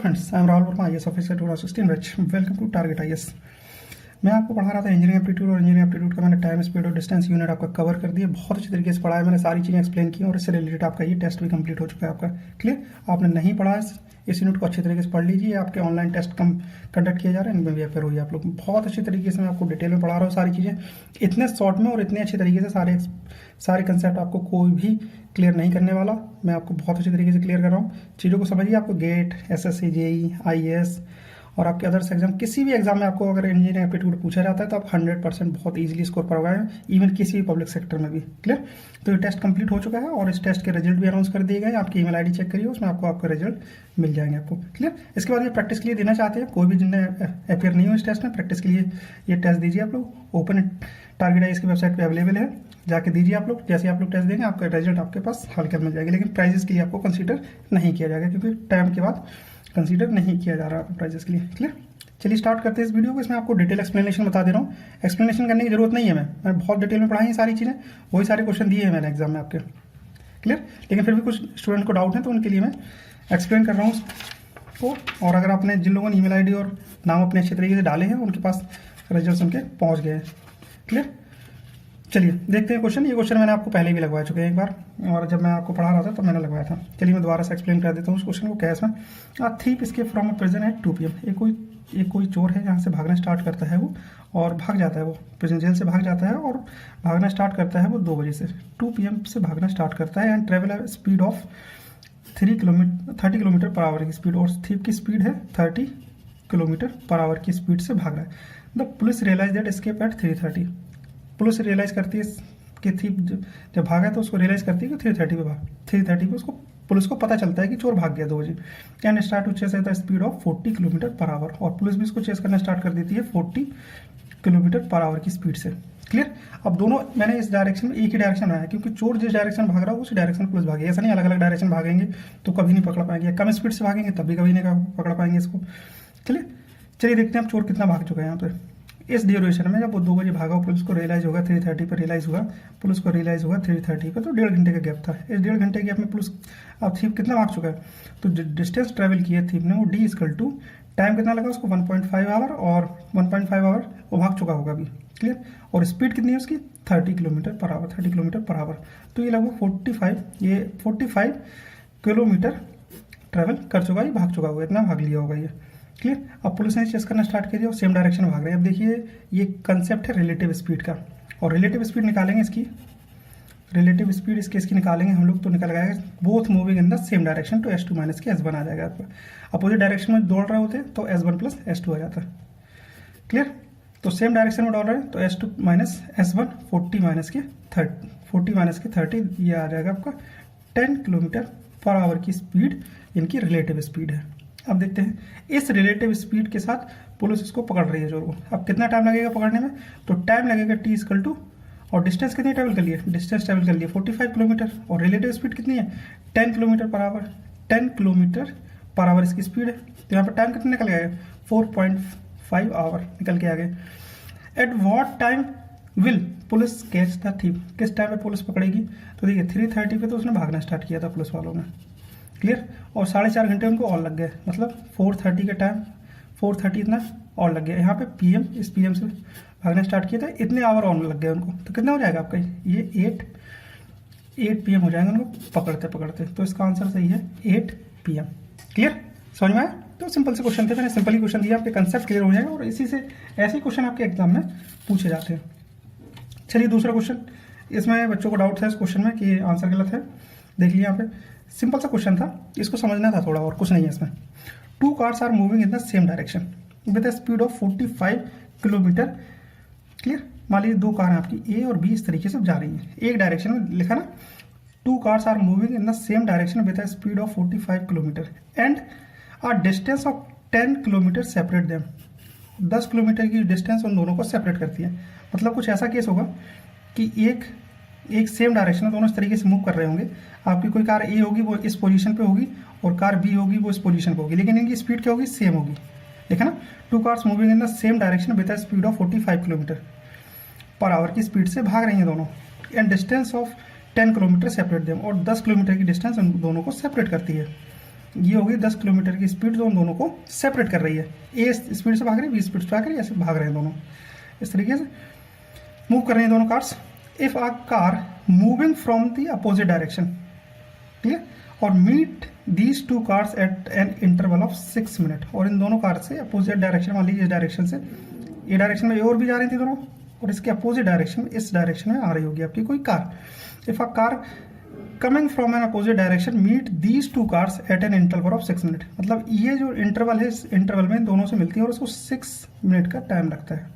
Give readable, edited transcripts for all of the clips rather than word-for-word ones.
Friends, I am Rahul Verma, IAS officer 2016 batch. Welcome to target IAS. मैं आपको पढ़ा रहा था इंजीनियरिंग एप्टीट्यूड, और इंजीनियरिंग एप्टीट्यूड का मैंने टाइम, स्पीड और डिस्टेंस यूनिट आपका कवर कर दिया। बहुत अच्छी तरीके से पढ़ा है मैंने, सारी चीज़ें एक्सप्लेन की, और इससे रिलेटेड आपका ये टेस्ट भी कंप्लीट हो चुका है आपका। क्लियर? आपने नहीं पढ़ा इस यूनिट को अच्छी तरीके से पढ़ लीजिए। आपके ऑनलाइन टेस्ट कंडक्ट किए जा रहे हैं, इनमें भी अपेयर हुई आप लोग। बहुत अच्छी तरीके से मैं आपको डिटेल में पढ़ा रहा हूँ सारी चीज़ें, इतने शॉर्ट में और इतने अच्छे तरीके से सारे कंसेप्ट आपको कोई भी क्लियर नहीं करने वाला। मैं आपको बहुत अच्छी तरीके से क्लियर कर रहा हूँ। चीज़ों को समझिए। आपको गेट, एसएससी, जेई, आईएएस और आपके अदर्स एग्जाम, किसी भी एग्जाम में आपको अगर इंजीनियरिंग एप्टीट्यूड पूछा जाता है तो आप 100% बहुत इजीली स्कोर करवाएं, इवन किसी भी पब्लिक सेक्टर में भी। क्लियर? तो ये टेस्ट कंप्लीट हो चुका है और इस टेस्ट के रिजल्ट भी अनाउंस कर दिए गए। आपकी ईमेल आईडी चेक करिए, उसमें आपको आपका रिजल्ट मिल जाएंगे आपको। क्लियर? इसके बाद ये प्रैक्टिस के लिए देना चाहते हैं, कोई भी जिनने अपेयर नहीं हो इस टेस्ट में, प्रैक्टिस के लिए ये टेस्ट दीजिए आप लोग। ओपन टारगेट आईएएस की वेबसाइट पर अवेलेबल है, जाके दीजिए आप लोग। जैसे आप लोग टेस्ट देंगे आपका रिजल्ट आपके पास हल्के मिल जाएगा, लेकिन प्राइजेस के लिए आपको कंसीडर नहीं किया जाएगा, क्योंकि टाइम के बाद कंसीडर नहीं किया जा रहा है प्राइजेस के लिए। क्लियर? चलिए स्टार्ट करते हैं इस वीडियो को। इसमें आपको डिटेल एक्सप्लेनेशन बता दे रहा हूँ। एक्सप्लेनेशन करने की जरूरत नहीं है, मैंने बहुत डिटेल में पढ़ाई है सारी चीज़ें, वही सारे क्वेश्चन दिए हैं मैंने एग्जाम में आपके। क्लियर? लेकिन फिर भी कुछ स्टूडेंट को डाउट है, तो उनके लिए मैं एक्सप्लेन कर रहा हूँ उसको। और अगर आपने जिन लोगों ने ईमेल आईडी और नाम अपने अच्छे तरीके से डाले हैं, उनके पास रिजल्ट उनके पहुँच गए हैं। क्लियर? चलिए देखते हैं क्वेश्चन। ये क्वेश्चन मैंने आपको पहले भी लगवाया चुके हैं एक बार, और जब मैं आपको पढ़ा रहा था तो मैंने लगवाया था। चलिए मैं दोबारा से एक्सप्लेन कर देता हूँ उस क्वेश्चन को। कैसे में thief escape from a prison at 2 PM। एक कोई चोर है, जहाँ से भागना स्टार्ट करता है वो, और भाग जाता है वो प्रिजन जेल से भाग जाता है, और भागना स्टार्ट करता है वो 2 बजे से। 2 PM से भागना स्टार्ट करता है and travel speed of 30 kilometre per our की स्पीड, और थीप की स्पीड है 30 किलोमीटर पर आवर की स्पीड से भाग रहा है। The police realize that escape at 3:30। Police realize करती है कि थीप जब भागा तो उसको रियलाइज करती है कि 3:30 पे उसको पुलिस को पता चलता है कि चोर भाग गया 2 बजे। And start to chase at the speed of 40 kilometre per hour, और पुलिस भी इसको चेस करना स्टार्ट कर देती है 40 किलोमीटर पर आवर की स्पीड से। क्लियर? अब दोनों मैंने इस डायरेक्शन में एक ही डायरेक्शन बनाया, क्योंकि चोर जिस डायरेक्शन में भाग रहा है उसी डायरेक्शन में पुलिस भागेगी। ऐसा नहीं अलग अलग डायरेक्शन भागेंगे तो कभी नहीं पकड़ पाएंगे, कम स्पीड से भागेंगे तब भी कभी नहीं पकड़ पाएंगे इसको। क्लियर? चलिए देखते हैं अब चोर कितना भाग चुका है यहाँ पे। इस ड्यूरेशन में जब वो 2 बजे भागा, पुलिस को रियलाइज होगा 3:30 पर रियलाइज हुआ, पुलिस को रियलाइज हुआ 3:30 पर, तो 1.5 घंटे का गैप था। इस 1.5 घंटे के गैप में पुलिस अब थीप कितना भाग चुका है, तो डिस्टेंस ट्रेवल किया थीप ने वो D = टाइम कितना लगा उसको 1.5 आवर, और 1.5 आवर वो भाग चुका होगा अभी। क्लियर? और स्पीड कितनी है उसकी 30 kilometre per our, 30 kilometre per hour. तो ये लगभग 45 किलोमीटर ट्रेवल कर चुका है, भाग चुका होगा, इतना भाग लिया होगा ये। क्लियर? अब पुलिस ने चेस करना स्टार्ट कर दिया और सेम डायरेक्शन में भाग रहे हैं। अब देखिए ये कंसेप्ट है रिलेटिव स्पीड का, और रिलेटिव स्पीड निकालेंगे इसकी निकालेंगे हम लोग, तो निकल जाएगा both moving in the same direction तो S2 - के S1 आ जाएगा आपका। अपोजिट डायरेक्शन में दौड़ रहे होते तो S1 + S2 आ जाता है। क्लियर? तो सेम डायरेक्शन में दौड़ रहे हैं तो S2 - S1 40 - के 30 ये आ जाएगा आपका 10 किलोमीटर पर आवर की स्पीड इनकी रिलेटिव स्पीड है। अब देखते हैं इस रिलेटिव स्पीड के साथ पुलिस इसको पकड़ रही है चोर को। अब कितना टाइम लगेगा पकड़ने में, तो टाइम लगेगा T = और डिस्टेंस कितनी ट्रेवल कर लिए, 45 किलोमीटर, और रिलेटिव स्पीड कितनी है 10 kilometre per our. 10 kilometre per hour इसकी स्पीड है, तो यहाँ पर टाइम कितना निकल गया 4.5 आवर निकल के आ गए। At what time will police catch the thief. किस टाइम पे पुलिस पकड़ेगी, तो देखिए 3:30 पे तो उसने भागना स्टार्ट किया था पुलिस वालों ने। क्लियर? और 4.5 घंटे उनको और लग गए, मतलब 4:30 के टाइम 4:30 इतना और लग गया। यहाँ पे PM, इस PM से भागना स्टार्ट किया था, इतने आवर और लग गए उनको, तो कितना हो जाएगा आपका ये 8 PM हो जाएगा उनको पकड़ते पकड़ते। तो इसका आंसर सही है 8 PM। क्लियर? समझ में आया? तो सिंपल से क्वेश्चन थे, मैंने सिंपल ही क्वेश्चन दिया, आपके कंसेप्ट क्लियर हो जाएगा, और इसी से ऐसे क्वेश्चन आपके एग्जाम में पूछे जाते हैं। चलिए दूसरा क्वेश्चन। इसमें बच्चों को डाउट था इस क्वेश्चन में कि आंसर गलत है। देख लिया यहाँ पे, सिंपल सा क्वेश्चन था, इसको समझना था थोड़ा, और कुछ नहीं है इसमें। 2 cars are moving in the same direction with a speed of 45 kilometre. Clear? मान लीजिए 2 कार हैं आपकी, A और B इस तरीके से जा रही है, एक डायरेक्शन में लिखा ना। 2 cars are moving in the same direction with a speed of 45 kilometre and a distance of 10 kilometre separate them. 10 kilometre की डिस्टेंस उन दोनों को सेपरेट करती है। मतलब कुछ ऐसा केस होगा कि एक सेम डायरेक्शन में दोनों इस तरीके से मूव कर रहे होंगे। आपकी कोई कार A होगी वो इस पोजीशन पे होगी, और कार B होगी वो इस पोजीशन पे होगी, लेकिन इनकी स्पीड क्या होगी, सेम होगी। देखा ना, 2 cars moving in the same direction with a speed of 45 kilometre per our की स्पीड से भाग रही हैं दोनों, and distance of 10 kilometre separate them, और 10 किलोमीटर की डिस्टेंस उन दोनों को सेपरेट करती है। ये होगी 10 किलोमीटर की स्पीड जो उन दोनों को सेपरेट कर रही है। ए स्पीड से भाग रही है, बी स्पीड से भाग रही है, ऐसे भाग रहे हैं दोनों, इस तरीके से मूव कर रही हैं दोनों cars. If a car moving from the opposite direction, clear, और meet these two cars at an interval of 6 minute, और इन दोनों कार से अपोजिट डायरेक्शन, मान लीजिए इस डायरेक्शन से, ये डायरेक्शन में और भी जा रही थी दोनों, और इसके अपोजिट डायरेक्शन में, इस डायरेक्शन में आ रही होगी आपकी कोई car. If a car coming from an opposite direction meet these two cars at an interval of 6 minute, मतलब ये जो इंटरवल है, इस इंटरवल में दोनों से मिलती है और उसको 6 मिनट का टाइम लगता है।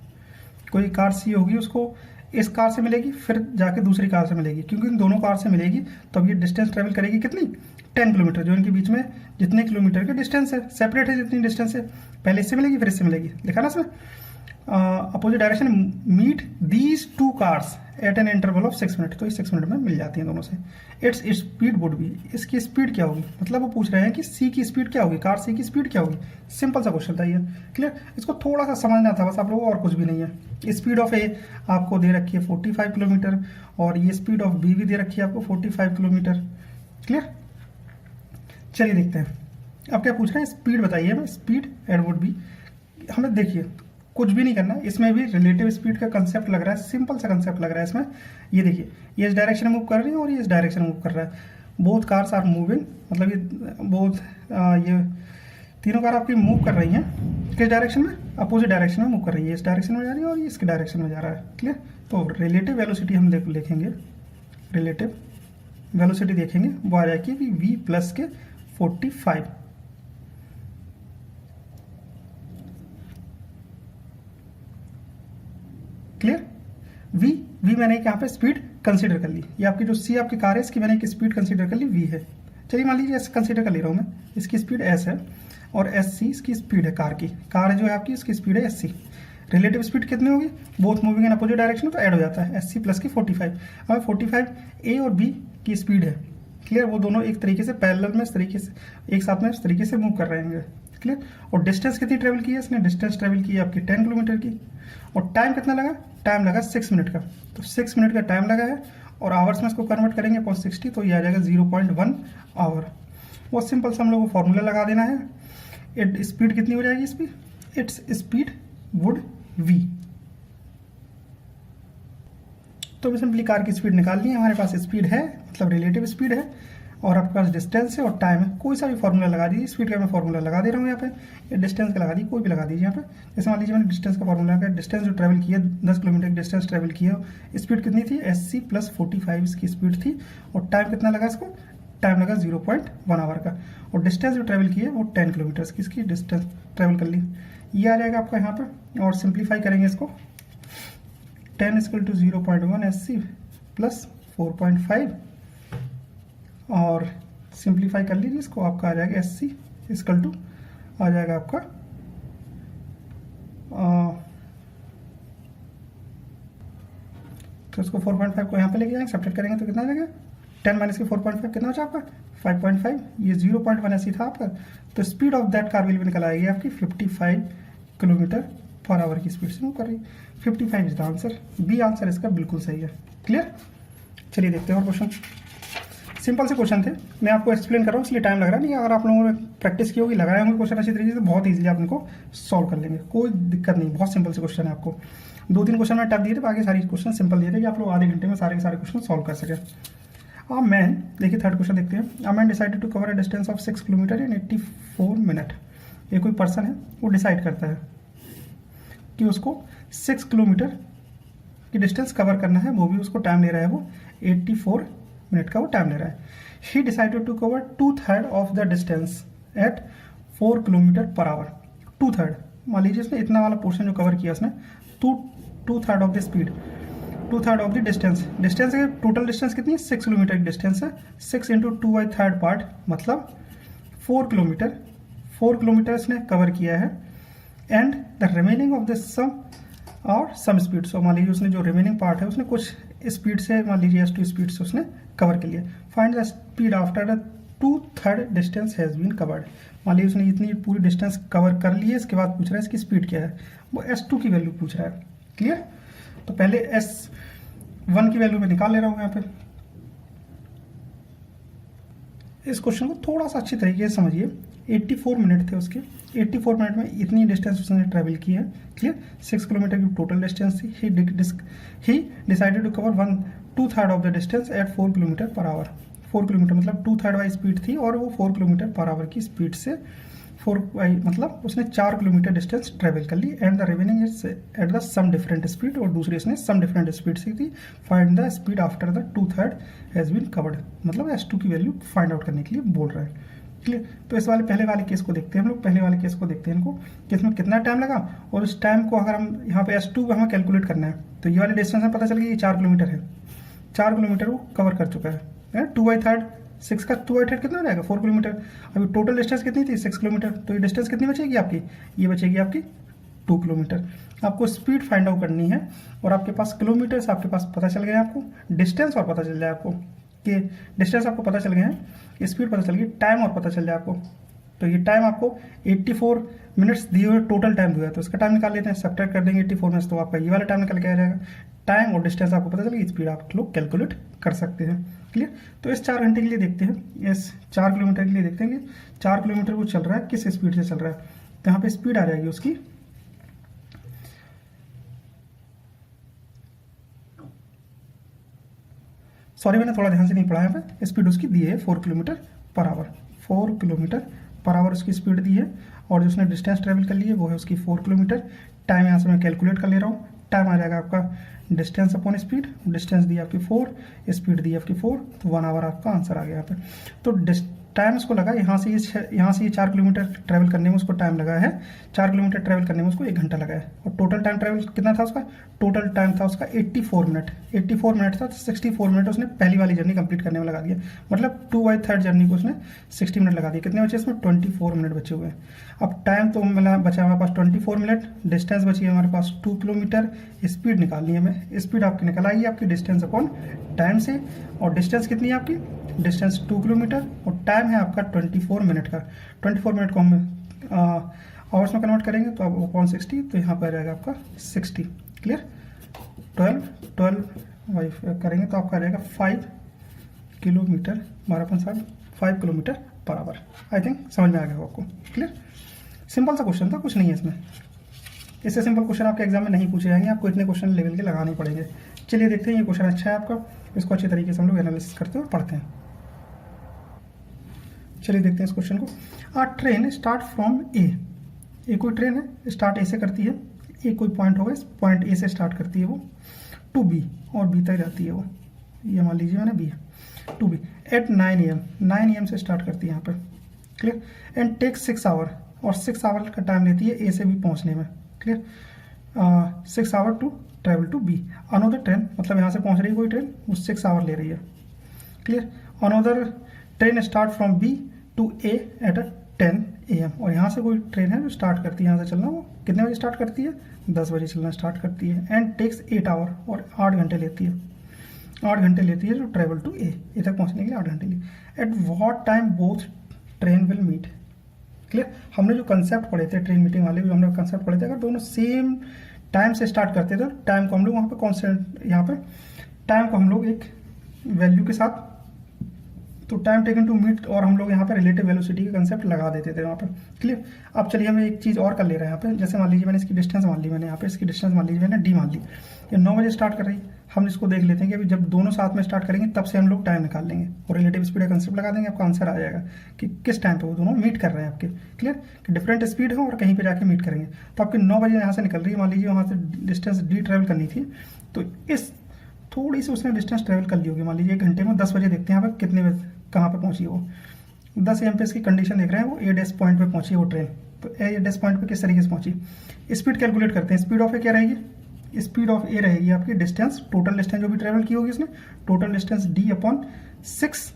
कोई कार सी होगी, उसको इस कार से मिलेगी, फिर जाके दूसरी कार से मिलेगी, क्योंकि इन दोनों कार से मिलेगी तो अब ये डिस्टेंस ट्रेवल करेगी कितनी, 10 किलोमीटर, जो इनके बीच में जितने किलोमीटर के डिस्टेंस है, सेपरेट है जितनी डिस्टेंस है, पहले इससे मिलेगी फिर इससे मिलेगी, लिखा ना इसमें, opposite direction meet these two cars at an interval of 6 minute, तो इस 6 मिनट में मिल जाती हैं दोनों से। इट्स स्पीड वुड बी, इसकी स्पीड क्या होगी, मतलब वो पूछ रहे हैं कि सी की स्पीड क्या होगी, कार सी की स्पीड क्या होगी। सिंपल सा क्वेश्चन था ये, क्लियर, इसको थोड़ा सा समझना था बस आप लोगों को, और कुछ भी नहीं है। स्पीड ऑफ ए आपको दे रखी है 45 किलोमीटर, और ये स्पीड ऑफ बी भी दे रखी है आपको 45 किलोमीटर, क्लियर। चलिए देखते हैं अब क्या पूछ रहे हैं, स्पीड बताइए हमें, स्पीड एंड वुड बी। हमें देखिए कुछ भी नहीं करना है, इसमें भी रिलेटिव स्पीड का कंसेप्ट लग रहा है, सिंपल सा कंसेप्ट लग रहा है इसमें। ये देखिए, ये इस डायरेक्शन में मूव कर रही है और ये इस डायरेक्शन में मूव कर रहा है, बोथ कार्स आर मूविंग, मतलब ये बोथ ये तीनों कार आपकी मूव कर रही हैं किस डायरेक्शन में, अपोजिट डायरेक्शन में मूव कर रही है, इस डायरेक्शन में जा रही है और ये इसके डायरेक्शन में जा रहा है, क्लियर। तो रिलेटिव वेलोसिटी हम लिखेंगे, रिलेटिव वेलोसिटी देखेंगे, वो आ जाएगी v प्लस के 45, क्लियर। v मैंने यहाँ पे स्पीड कंसीडर कर ली, ये आपकी जो c आपकी कार है इसकी मैंने एक स्पीड कंसीडर कर ली v है। चलिए मान लीजिए ऐसे कंसीडर कर ले रहा हूँ मैं, इसकी स्पीड s है और sc इसकी स्पीड है कार की, कार जो है आपकी इसकी स्पीड है sc। रिलेटिव स्पीड कितनी होगी, both moving in opposite direction, तो ऐड हो जाता है sc प्लस की 45। हमें 45 a और b की स्पीड है, क्लियर, वो दोनों एक तरीके से पैरेलल में इस तरीके से एक साथ में इस तरीके से मूव कर रहे हैं, क्लियर। और डिस्टेंस कितनी ट्रेवल की है इसने, डिस्टेंस ट्रेवल की है आपकी 10 किलोमीटर की, और टाइम कितना लगा, टाइम लगा 6 मिनट का, तो 6 मिनट का टाइम लगा है, और आवर्स में इसको कन्वर्ट करेंगे अपॉन 60, तो ये आ जाएगा 0.1 आवर। बहुत सिंपल सा हम लोग को फॉर्मूला लगा देना है। स्पीड कितनी हो जाएगी इसकी, इट्स स्पीड वुड वी, तो सिंपली कार की स्पीड निकाल ली है, हमारे पास स्पीड है मतलब रिलेटिव स्पीड है, और आपके पास डिस्टेंस है और टाइम है, कोई सा भी फॉर्मूला लगा दीजिए, स्पीड का मैं फॉर्मूला लगा दे रहा हूँ यहाँ पे, ये डिस्टेंस का लगा दीजिए, कोई भी लगा दीजिए यहाँ पे। जैसे मान लीजिए मैंने डिस्टेंस का फॉर्मूला लगा, डिस्टेंस जो ट्रैवल किया 10 किलोमीटर की डिस्टेंस ट्रैवल किया, स्पीड कितनी थी, sc प्लस 45 इसकी स्पीड थी, और टाइम कितना लगा इसको, टाइम लगा 0.1 आवर का, और डिस्टेंस जो ट्रैवल की है वो 10 किलोमीटर की इसकी डिस्टेंस ट्रैवल कर ली, ये आ जाएगा आपका यहाँ पर। और सिंप्लीफाई करेंगे इसको, 10 = 0.1 sc प्लस 4.5, और सिंप्लीफाई कर लीजिए इसको, आपका आ जाएगा sc = आ जाएगा आपका तो इसको 4.5 को यहाँ पे लेके जाएंगे, सब्ट्रैक्ट करेंगे तो कितना आ जाएगा, 10 माइनस के 4.5 कितना हो जाएगा आपका 5.5, ये 0.1 sc था आपका, तो speed of that car will भी निकल आएगी आपकी 55 किलोमीटर पर आवर की स्पीड से मूव कर रही है। 55 is the answer, B answer इसका बिल्कुल सही है, क्लियर। चलिए देखते हैं और क्वेश्चन, सिंपल से क्वेश्चन थे, मैं आपको एक्सप्लेन कर रहा हूँ इसलिए टाइम लग रहा है, नहीं अगर आप लोगों ने प्रैक्टिस की होगी, लगाए होंगे क्वेश्चन अच्छी तरीके से, बहुत ईजिली आप इनको सॉल्व कर लेंगे, कोई दिक्कत नहीं, बहुत सिंपल से क्वेश्चन है। आपको 2-3 क्वेश्चन में टफ दिए थे, बाकी सारी क्वेश्चन सिंपल दिए थे कि आप लोग आधे घंटे में सारे के सारे क्वेश्चन सॉल्व कर सके। अब मैन देखिए थर्ड क्वेश्चन देखते हैं। A man decided to cover a distance of 6 kilometre in 84 minute. ये कोई पर्सन है, वो डिसाइड करता है कि उसको 6 किलोमीटर की डिस्टेंस कवर करना है, वो भी उसको टाइम ले रहा है, वो 84 मिनट का वो टाइम ले रहा है। He decided to cover 2/3 of the distance at 4 kilometre per hour. 2/3 मान लीजिए इसने इतना वाला पोर्शन जो कवर किया उसने, 2/3 of the speed, 2/3 of the distance. Distance है, टोटल डिस्टेंस कितनी है, 6 किलोमीटर की डिस्टेंस है, 6 × 2/3 पार्ट मतलब 4 किलोमीटर। 4 किलोमीटर इसने कवर किया है, and the remaining of the some और सम स्पीड। सो मान लीजिए उसने जो रिमेनिंग पार्ट है उसने कुछ स्पीड से, मान लीजिए s2 स्पीड से उसने कवर कर लिया। Find the speed after the 2/3 distance has been covered. मान लीजिए उसने इतनी पूरी डिस्टेंस कवर कर ली है, इसके बाद पूछ रहा है इसकी स्पीड क्या है, वो s2 की वैल्यू पूछ रहा है, क्लियर। तो पहले s1 की वैल्यू मैं निकाल ले रहा हूँ यहाँ पे। इस क्वेश्चन को थोड़ा सा अच्छी तरीके से समझिए। 84 मिनट थे उसके, 84 मिनट में इतनी डिस्टेंस उसने ट्रैवल की है, क्लियर। 6 किलोमीटर की टोटल डिस्टेंस थी। He decided to cover 1/2 of the distance at 4 kilometre per hour. 4 kilometre मतलब 2/3 वाई स्पीड थी, और वो 4 किलोमीटर पर आवर की स्पीड से 4 वाई मतलब उसने 4 किलोमीटर डिस्टेंस ट्रेवल कर ली। And the remaining is at the some different speed, और दूसरी इसने सम डिफरेंट स्पीड से थी। Find the speed after the 2/3 has been covered, मतलब S2 की वैल्यू फाइंड आउट करने के लिए बोल रहा है, क्लियर। तो इस वाले पहले वाले केस को देखते हैं हम लोग। पहले वाले केस को देखते हैं इनको कि इसमें कितना टाइम लगा, और उस टाइम को अगर हम यहाँ पे S2 हमें कैलकुलेट करना है, तो ये वाले डिस्टेंस हमें पता चल गया ये 4 किलोमीटर है। 4 किलोमीटर वो कवर कर चुका है। 2/3 6 का 2/3 कितना हो जाएगा 4 किलोमीटर। अभी टोटल डिस्टेंस कितनी थी 6 किलोमीटर, तो ये डिस्टेंस कितनी बचेगी आपकी, ये बचेगी आपकी 2 किलोमीटर। आपको स्पीड फाइंड आउट करनी है, और आपके पास किलोमीटर्स आपके पास पता चल गया, आपको डिस्टेंस और पता चल जाए आपको कि डिस्टेंस आपको पता चल गया है, स्पीड पता चल गई, टाइम और पता चल जाए आपको। तो ये टाइम आपको 84 मिनट्स दिए हुए टोटल टाइम दिया है, तो इसका टाइम निकाल लेते हैं, सब्ट्रैक्ट कर देंगे 84 मिनट्स, तो आपका ये वाला टाइम निकल के आ जाएगा। टाइम और डिस्टेंस आपको पता चल गई, स्पीड आप लोग कैलकुलेट कर सकते हैं, क्लियर। तो इस 4 घंटे के लिए देखते हैं, इस 4 किलोमीटर के लिए देखते हैं कि 4 किलोमीटर वो चल रहा है किस स्पीड से चल रहा है। तो यहाँ पे स्पीड आ जाएगी उसकी, सॉरी मैंने थोड़ा ध्यान से नहीं पढ़ा यहाँ पे। स्पीड उसकी दी है 4 kilometre per hour, 4 kilometre per our उसकी स्पीड दी है, और जो उसने डिस्टेंस ट्रेवल कर ली है वो है उसकी 4 किलोमीटर। टाइम यहाँ से मैं कैलकुलेट कर ले रहा हूँ। टाइम आ जाएगा आपका डिस्टेंस अपॉन स्पीड, डिस्टेंस दी आपकी 4, स्पीड दी आपकी 4, तो 1 आवर आपका आंसर आ गया यहाँ पे। तो टाइम उसको लगा यहाँ से ये 4 किलोमीटर ट्रैवल करने में उसको टाइम लगा है, 4 किलोमीटर ट्रैवल करने में उसको 1 घंटा लगा है। और टोटल टाइम ट्रैवल कितना था उसका, टोटल टाइम था उसका 84 मिनट। 84 मिनट था, तो 64 मिनट उसने पहली वाली जर्नी कंप्लीट करने में लगा दिया, मतलब 2/3 जर्नी को उसने 60 मिनट लगा दिया। कितने बचे इसमें 24 मिनट बचे हुए हैं। अब टाइम तो मिला बचा हमारे पास 24 मिनट, डिस्टेंस बची है हमारे पास 2 किलोमीटर, स्पीड निकालनी है हमें। स्पीड आपकी निकल आएगी आपकी डिस्टेंस अपॉन टाइम से, और डिस्टेंस कितनी है आपकी, डिस्टेंस 2 किलोमीटर, और टाइम है आपका 24 मिनट का। 24 मिनट को हम आवर्स में कन्वर्ट करेंगे तो अब अपॉन 60, तो यहाँ पर आ जाएगा आपका 60, क्लियर। 12 करेंगे तो आपका आ जाएगा 5 kilometre, 5 kilometre per our. I think समझ में आ गया हो आपको, क्लियर। सिंपल सा क्वेश्चन था, कुछ नहीं है इसमें। इससे सिंपल क्वेश्चन आपके एग्जाम में नहीं पूछे जाएंगे, आपको इतने क्वेश्चन लेवल के लगाने पड़ेंगे। चलिए देखते हैं, ये क्वेश्चन अच्छा है आपका, इसको अच्छे तरीके से हम लोग एनालिसिस करते हैं और पढ़ते हैं। चलिए देखते हैं इस क्वेश्चन को। आ ट्रेन स्टार्ट फ्रॉम ए कोई ट्रेन है, स्टार्ट ए से करती है, ए कोई पॉइंट होगा, इस पॉइंट ए से स्टार्ट करती है वो, टू बी, और बी तक जाती है वो, ये मान लीजिए मैंने बी है, to B at 9 AM, 9 AM से स्टार्ट करती है यहाँ पर, क्लियर। एंड टेक 6 आवर, और 6 आवर का टाइम लेती है ए से बी पहुँचने में, clear. 6 hour to travel to B. Another train, मतलब यहाँ से पहुँच रही है कोई ट्रेन, वो 6 आवर ले रही है, clear. Another train start from B to A at 10 AM, और यहाँ से कोई ट्रेन है जो स्टार्ट करती है यहाँ से चलना, वो कितने बजे स्टार्ट करती है, 10 बजे चलना स्टार्ट करती है। एंड टेक्स 8 आवर, और 8 घंटे लेती है, 8 घंटे लेती है जो ट्रेवल टू ए तक पहुँचने के लिए 8 घंटे लिए। At what time both train will meet, clear. हमने जो कंसेप्ट पढ़े थे ट्रेन मीटिंग वाले, जो हमने कंसेप्ट पढ़े थे, अगर दोनों सेम टाइम से स्टार्ट करते थे, टाइम को हम लोग वहाँ पे कॉन्स्टेंट, यहाँ पे टाइम को हम लोग एक वैल्यू के साथ, तो टाइम टेकन टू मीट, और हम लोग यहाँ पे रिलेटिव वेलोसिटी का कंसेप्ट लगा देते थे वहाँ पर, क्लियर। अब चलिए हम एक चीज़ और कर ले रहे हैं यहाँ पे, जैसे मान लीजिए मैंने इसकी डिस्टेंस मान ली, मैंने यहाँ पे इसकी डिस्टेंस मान लीजिए मैंने डी मान ली, ये 9 बजे स्टार्ट कर रही है। हम इसको देख लेते हैं कि अभी जब दोनों साथ में स्टार्ट करेंगे तब से हम लोग टाइम निकाल लेंगे, और रिलेटिव स्पीड का कंसेप्ट लगा देंगे, आपका आंसर आ जाएगा कि किस टाइम पे वो दोनों मीट कर रहे हैं आपके, क्लियर। कि डिफरेंट स्पीड है और कहीं पे जाके मीट करेंगे। तो आपकी 9 बजे यहाँ से निकल रही है, मान लीजिए वहाँ से डिस्टेंस डी ट्रेवल करनी थी, तो इस थोड़ी सी उसने डिस्टेंस ट्रेवल कर ली होगी, मान लीजिए 1 घंटे में। 10 बजे देखते हैं यहाँ पर कितने बजे कहाँ पे पहुँची वो, 10 AM पे इसकी कंडीशन देख रहे हैं, वो ए डैश पॉइंट पे पहुँची वो ट्रेन। तो ए डैश पॉइंट पे किस तरीके से पहुँची, स्पीड कैलकुलेट करते हैं। स्पीड ऑफ ए क्या रहेगी, स्पीड ऑफ ए रहेगी आपकी डिस्टेंस, टोटल डिस्टेंस जो भी ट्रेवल की होगी इसने, टोटल डिस्टेंस डी अपॉन 6,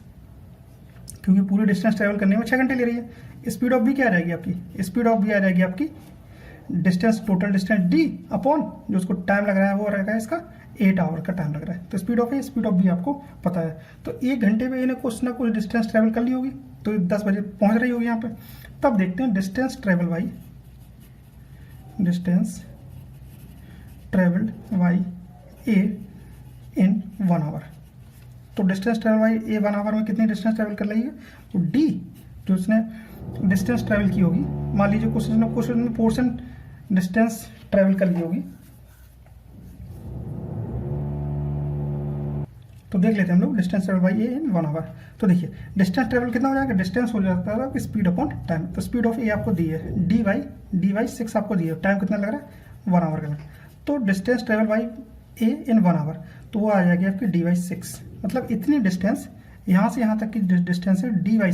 क्योंकि पूरी डिस्टेंस ट्रेवल करने में 6 घंटे ले रही है। स्पीड ऑफ बी क्या आ जाएगी आपकी, स्पीड ऑफ बी आ जाएगी आपकी distance, total distance D upon जो उसको टाइम लग रहा है वो रहेगा इसका 8 आवर का टाइम लग रहा है। तो speed of A, speed of B आपको पता है। तो 1 घंटे में इन्हें कुछ ना कुछ डिस्टेंस ट्रेवल कर ली होगी, तो 10 बजे पहुंच रही होगी यहाँ पे। तब देखते हैं distance travel by, distance travelled by A in 1 hour, तो distance travel by A 1 hour में कितनी डिस्टेंस ट्रेवल कर रही है, तो डी जो उसने डिस्टेंस ट्रेवल की होगी, मान लीजिए क्वेश्चन में पोर्शन डिस्टेंस ट्रेवल कर ली होगी, तो देख लेते हैं हम लोग distance travel by A in 1 hour. तो देखिए डिस्टेंस ट्रेवल कितना हो जाएगा, डिस्टेंस हो जाता है स्पीड अपॉन टाइम। तो स्पीड ऑफ ए आपको दी है डी बाई 6 आपको दी है, टाइम कितना लग रहा है 1 आवर का लग। तो distance travel by A in 1 hour, तो वो आ जाएगी आपकी डी बाई 6, मतलब इतनी डिस्टेंस यहाँ से यहाँ तक की डिस्टेंस है डी बाई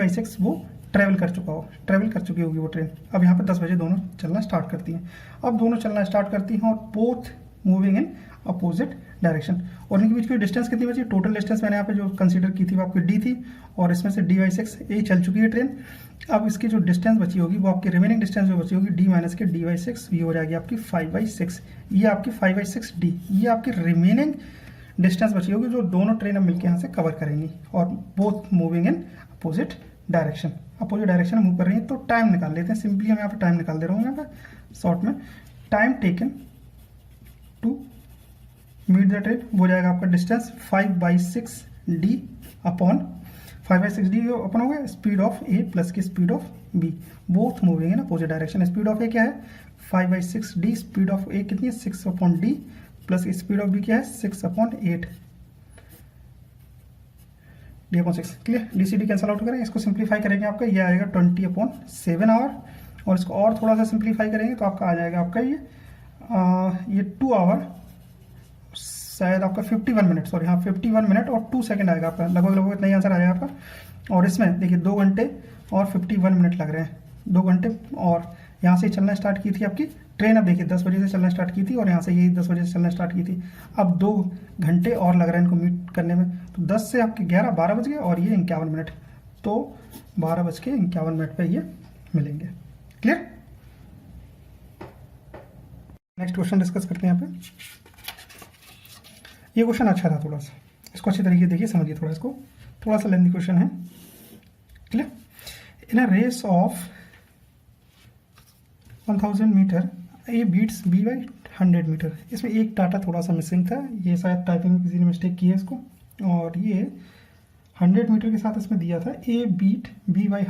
6 वो ट्रैवल कर चुकी होगी वो ट्रेन। अब यहाँ पे 10 बजे दोनों चलना स्टार्ट करती हैं। अब दोनों चलना स्टार्ट करती हैं और both moving in opposite direction. और इनके बीच की डिस्टेंस कितनी बची, टोटल डिस्टेंस मैंने यहाँ पे जो कंसीडर की थी वो आपकी डी थी, और इसमें से डी बाई 6 ए चल चुकी है ट्रेन। अब इसकी जो डिस्टेंस बची होगी वो आपकी रिमेनिंग डिस्टेंस जो बची होगी डी माइनस के डी बाई 6, ये हो जाएगी आपकी 5/6। ये आपकी 5/6 डी, ये आपकी रिमेनिंग डिस्टेंस बची होगी जो दोनों ट्रेन अब मिलकर यहाँ से कवर करेंगी, और both moving in opposite direction में मूव कर रही है। तो टाइम निकाल लेते हैं सिंपली, हम यहाँ पे टाइम निकाल दे रहा हूँ यहाँ पे शॉर्ट में। Time taken to meet the train वो जाएगा आपका distance 5/6 D upon 5/6 D upon हो गया स्पीड ऑफ ए प्लस की speed of B, both moving in opposite direction. Speed of A क्या है 5/6 डी, स्पीड ऑफ ए कितनी है 6 upon D, plus speed of B क्या है 6 upon 8 D upon 6। Clear, D C D cancel out करेंगे, इसको simplify करेंगे आपका ये आएगा 20/7 आवर, और इसको और थोड़ा सा सिंप्लीफाई करेंगे तो आपका आ जाएगा आपका ये 2 आवर शायद आपका 51 मिनट, सॉरी हाँ 51 मिनट और 2 सेकंड आएगा आपका, लगभग इतना ही आंसर आ जाएगा आपका। और इसमें देखिए 2 घंटे और 51 मिनट लग रहे हैं, 2 घंटे, और यहाँ से चलना स्टार्ट की थी आपकी ट्रेन, अब देखिए 10 बजे से चलना स्टार्ट की थी और यहाँ से यही 10 बजे से चलना स्टार्ट की थी। अब 2 घंटे और लग रहे हैं इनको मीट करने में, तो 10 से आपके 12 बज गए और ये 51 मिनट, तो 12:51 पे ये मिलेंगे। क्लियर, नेक्स्ट क्वेश्चन डिस्कस करते हैं यहाँ पे। ये क्वेश्चन अच्छा था थोड़ा सा, इसको अच्छे तरीके देखिए समझिए थोड़ा, इसको थोड़ा सा लेंथी क्वेश्चन है। Clear, in a race of 1000 metre A beats B by 100 metre. इसमें एक डाटा थोड़ा सा मिसिंग था, ये शायद टाइपिंग में किसी ने मिस्टेक की है इसको, और ये 100 मीटर के साथ इसमें दिया था ए बीट बी बाई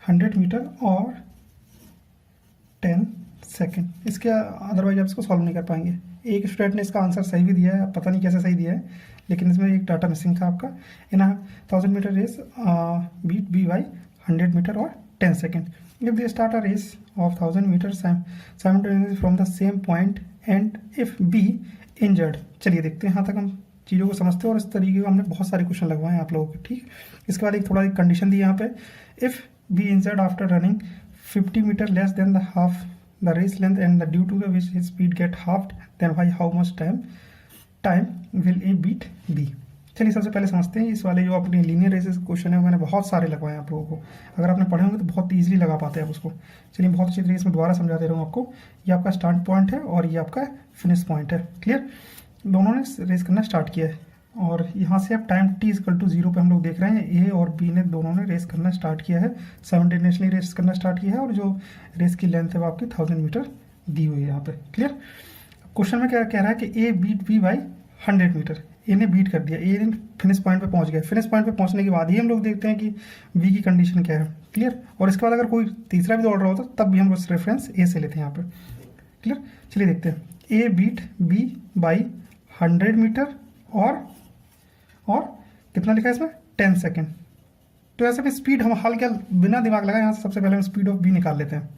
100 मीटर और 10 सेकेंड। इसके अदरवाइज आप इसको सॉल्व नहीं कर पाएंगे। एक स्टूडेंट ने इसका आंसर सही भी दिया है, पता नहीं कैसे सही दिया है, लेकिन इसमें एक डाटा मिसिंग था आपका। In 1000 metre race beat B by 100 metre और 10 second. If they start a race of 1000 meters simultaneously from the same point and if B injured, चलिए देखते हैं यहाँ तक हम चीज़ों को समझते हैं, और इस तरीके का हमने बहुत सारे क्वेश्चन लगवाए हैं आप लोगों को। ठीक, इसके बाद एक थोड़ा एक कंडीशन दी यहाँ पे, if B injured after running 50 meter less than the half the race length and the due to the which his speed get halved, then by how much time will A beat B। चलिए सबसे पहले समझते हैं इस वाले जो अपने linear races question है, मैंने बहुत सारे लगवाए हैं आप लोगों को, अगर आपने पढ़े होंगे तो बहुत ईजिली लगा पाते हैं आप उसको। चलिए बहुत अच्छी तरीके से दोबारा समझा दे रहा हूँ आपको। ये आपका स्टार्ट पॉइंट है और ये आपका फिनिश पॉइंट है। क्लियर, दोनों ने रेस करना स्टार्ट किया है, और यहाँ से अब टाइम t=0 पे हम लोग देख रहे हैं ए और बी ने दोनों ने रेस करना स्टार्ट किया है, साइमल्टेनियसली रेस करना स्टार्ट किया है, और जो रेस की लेंथ है वो आपकी 1000 मीटर दी हुई है यहाँ पे। क्लियर, क्वेश्चन में क्या कह रहा है कि ए बीट बी बाई 100 मीटर, ए ने बीट कर दिया, ए ने फिनिश पॉइंट पे पहुंच गया। फिनिश पॉइंट पे पहुंचने के बाद ही हम लोग देखते हैं कि बी की कंडीशन क्या है। क्लियर, और इसके बाद अगर कोई तीसरा भी दौड़ रहा होता तब भी हम लोग रेफरेंस ए से लेते हैं यहाँ पे। क्लियर, चलिए देखते हैं, ए बीट बी बाई 100 मीटर और कितना लिखा है इसमें 10 सेकेंड। तो ऐसे में स्पीड हम हाल क्या बिना दिमाग लगाए यहाँ से सबसे पहले हम स्पीड ऑफ बी निकाल लेते हैं।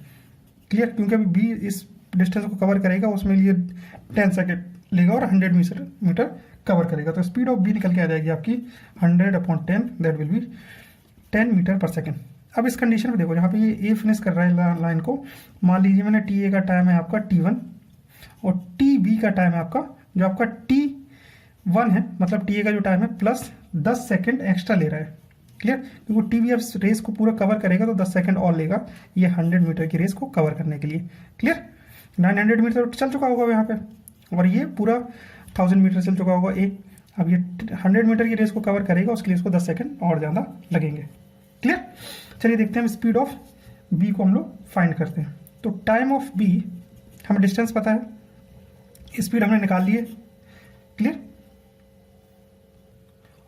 क्लियर, क्योंकि अभी बी इस डिस्टेंस को कवर करेगा, उसमें लिए 10 सेकेंड लेगा और 100 मीटर कवर करेगा, तो स्पीड ऑफ बी निकल के आ जाएगी आपकी 100/10, that will be 10 metre per second. अब इस कंडीशन में देखो, जहाँ पे ये ए फिनिश कर रहा है लाइन को, मान लीजिए मैंने टी ए का टाइम है आपका t1 और टी बी का टाइम है आपका जो आपका t1 है, मतलब टी ए का जो टाइम है प्लस 10 सेकेंड एक्स्ट्रा ले रहा है। क्लियर, क्योंकि टी बी अब रेस को पूरा कवर करेगा तो 10 सेकेंड और लेगा ये 100 मीटर की रेस को कवर करने के लिए। क्लियर, 900 मीटर चल चुका होगा यहाँ पे, और ये पूरा 1000 मीटर चल चुका होगा ए। अब ये 100 मीटर की रेस को कवर करेगा, उसके लिए इसको 10 सेकंड और ज़्यादा लगेंगे। क्लियर, चलिए देखते हैं स्पीड ऑफ बी को हम लोग फाइंड करते हैं। तो टाइम ऑफ बी, हमें डिस्टेंस पता है, स्पीड हमने निकाल ली है। क्लियर,